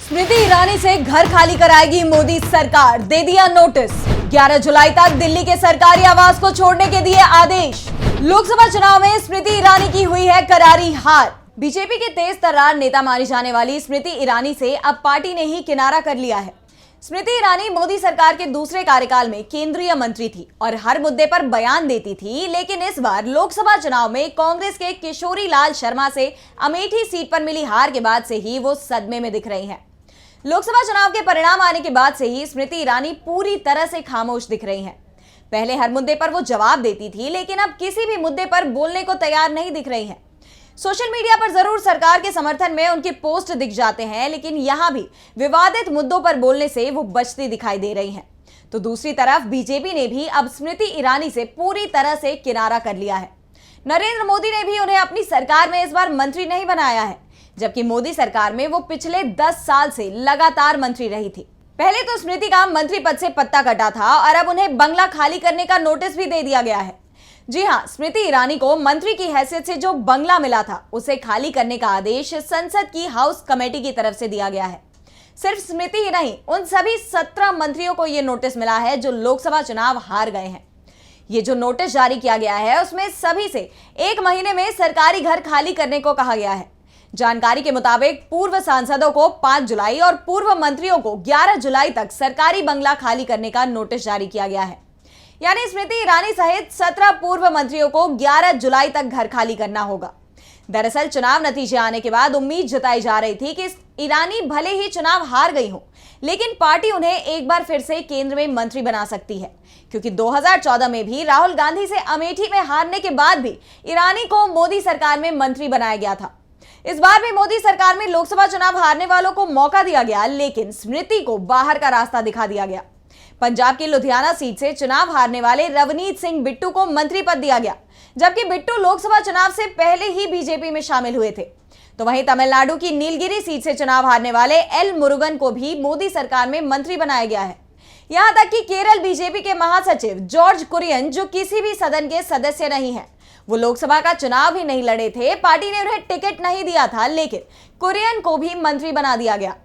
स्मृति ईरानी से घर खाली कराएगी मोदी सरकार, दे दिया नोटिस। 11 जुलाई तक दिल्ली के सरकारी आवास को छोड़ने के दिए आदेश। लोकसभा चुनाव में स्मृति ईरानी की हुई है करारी हार। बीजेपी के तेज तर्रार नेता मानी जाने वाली स्मृति ईरानी से अब पार्टी ने ही किनारा कर लिया है। स्मृति ईरानी मोदी सरकार के दूसरे कार्यकाल में केंद्रीय मंत्री थी और हर मुद्दे पर बयान देती थी, लेकिन इस बार लोकसभा चुनाव में कांग्रेस के किशोरी लाल शर्मा से अमेठी सीट पर मिली हार के बाद से ही वो सदमे में दिख रही हैं। लोकसभा चुनाव के परिणाम आने के बाद से ही स्मृति ईरानी पूरी तरह से खामोश दिख रही हैं। पहले हर मुद्दे पर वो जवाब देती थी, लेकिन अब किसी भी मुद्दे पर बोलने को तैयार नहीं दिख रही हैं। सोशल मीडिया पर जरूर सरकार के समर्थन में उनके पोस्ट दिख जाते हैं, लेकिन यहां भी विवादित मुद्दों पर बोलने से वो बचती दिखाई दे रही हैं। तो दूसरी तरफ बीजेपी ने भी अब स्मृति ईरानी से पूरी तरह से किनारा कर लिया है। नरेंद्र मोदी ने भी उन्हें अपनी सरकार में इस बार मंत्री नहीं बनाया है, जबकि मोदी सरकार में वो पिछले 10 साल से लगातार मंत्री रही थी। पहले तो स्मृति का मंत्री पद से पत्ता कटा था और अब उन्हें बंगला खाली करने का नोटिस भी दे दिया गया है। जी हां, स्मृति ईरानी को मंत्री की हैसियत से जो बंगला मिला था उसे खाली करने का आदेश संसद की हाउस कमेटी की तरफ से दिया गया है। सिर्फ स्मृति ही नहीं, उन सभी 17 मंत्रियों को यह नोटिस मिला है जो लोकसभा चुनाव हार गए हैं। ये जो नोटिस जारी किया गया है उसमें सभी से 1 महीने में सरकारी घर खाली करने को कहा गया है। जानकारी के मुताबिक पूर्व सांसदों को 5 जुलाई और पूर्व मंत्रियों को 11 जुलाई तक सरकारी बंगला खाली करने का नोटिस जारी किया गया है। यानी स्मृति ईरानी सहित 17 पूर्व मंत्रियों को 11 जुलाई तक घर खाली करना होगा। दरअसल चुनाव नतीजे आने के बाद उम्मीद जताई जा रही थी कि ईरानी भले ही चुनाव हार गई हो, लेकिन पार्टी उन्हें एक बार फिर से केंद्र में मंत्री बना सकती है, क्योंकि 2014 में भी राहुल गांधी से अमेठी में हारने के बाद भी ईरानी को मोदी सरकार में मंत्री बनाया गया था। इस बार भी मोदी सरकार में लोकसभा चुनाव हारने वालों को मौका दिया गया, लेकिन स्मृति को बाहर का रास्ता दिखा दिया गया। पंजाब की लुधियाना सीट से चुनाव हारने वाले रवनीत सिंह बिट्टू को मंत्री पद दिया गया, जबकि बिट्टू लोकसभा चुनाव से पहले ही बीजेपी में शामिल हुए थे। तो वहीं तमिलनाडु की नीलगिरी सीट से चुनाव हारने वाले एल मुरुगन को भी मोदी सरकार में मंत्री बनाया गया है। यहां तक कि केरल बीजेपी के महासचिव जॉर्ज कुरियन, जो किसी भी सदन के सदस्य नहीं है, वो लोकसभा का चुनाव ही नहीं लड़े थे, पार्टी ने उन्हें टिकट नहीं दिया था, लेकिन कुरियन को भी मंत्री बना दिया गया।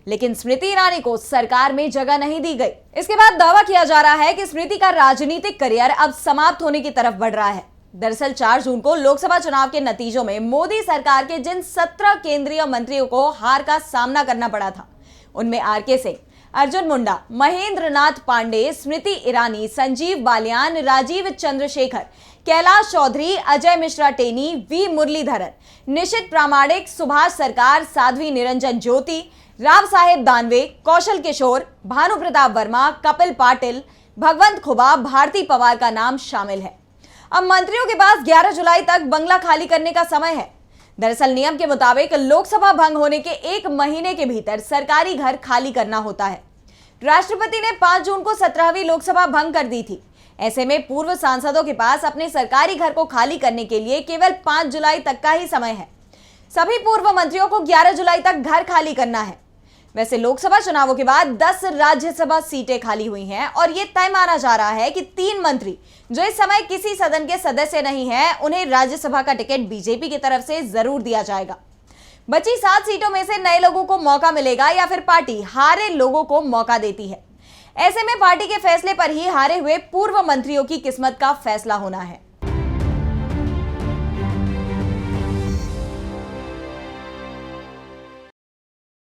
लेकिन स्मृति ईरानी को सरकार में जगह नहीं दी गई। इसके बाद दावा किया जा रहा है कि स्मृति का राजनीतिक करियर अब समाप्त होने की तरफ बढ़ रहा है। दरअसल 4 जून को लोकसभा चुनाव के नतीजों में मोदी सरकार के जिन 17 केंद्रीय मंत्रियों को हार का सामना करना पड़ा था, उनमें आरके सिंह, अर्जुन मुंडा, महेंद्र नाथ पांडे, स्मृति ईरानी, संजीव बालियान, राजीव चंद्रशेखर, कैलाश चौधरी, अजय मिश्रा टेनी, वी मुरलीधरन, निशित प्रामाणिक, सुभाष सरकार, साध्वी निरंजन ज्योति, राव साहेब दानवे, कौशल किशोर, भानु प्रताप वर्मा, कपिल पाटिल, भगवंत खुबा, भारती पवार का नाम शामिल है। अब मंत्रियों के पास 11 जुलाई तक बंगला खाली करने का समय है। दरअसल नियम के मुताबिक लोकसभा भंग होने के 1 महीने के भीतर सरकारी घर खाली करना होता है। राष्ट्रपति ने 5 जून को 17वीं लोकसभा भंग कर दी थी। ऐसे में पूर्व सांसदों के पास अपने सरकारी घर को खाली करने के लिए केवल 5 जुलाई तक का ही समय है। सभी पूर्व मंत्रियों को 11 जुलाई तक घर खाली करना है। वैसे लोकसभा चुनावों के बाद 10 राज्यसभा सीटें खाली हुई हैं और ये तय माना जा रहा है कि 3 मंत्री जो इस समय किसी सदन के सदस्य नहीं हैं, उन्हें राज्यसभा का टिकट बीजेपी की तरफ से जरूर दिया जाएगा। बची 7 सीटों में से नए लोगों को मौका मिलेगा या फिर पार्टी हारे लोगों को मौका देती है। ऐसे में पार्टी के फैसले पर ही हारे हुए पूर्व मंत्रियों की किस्मत का फैसला होना है।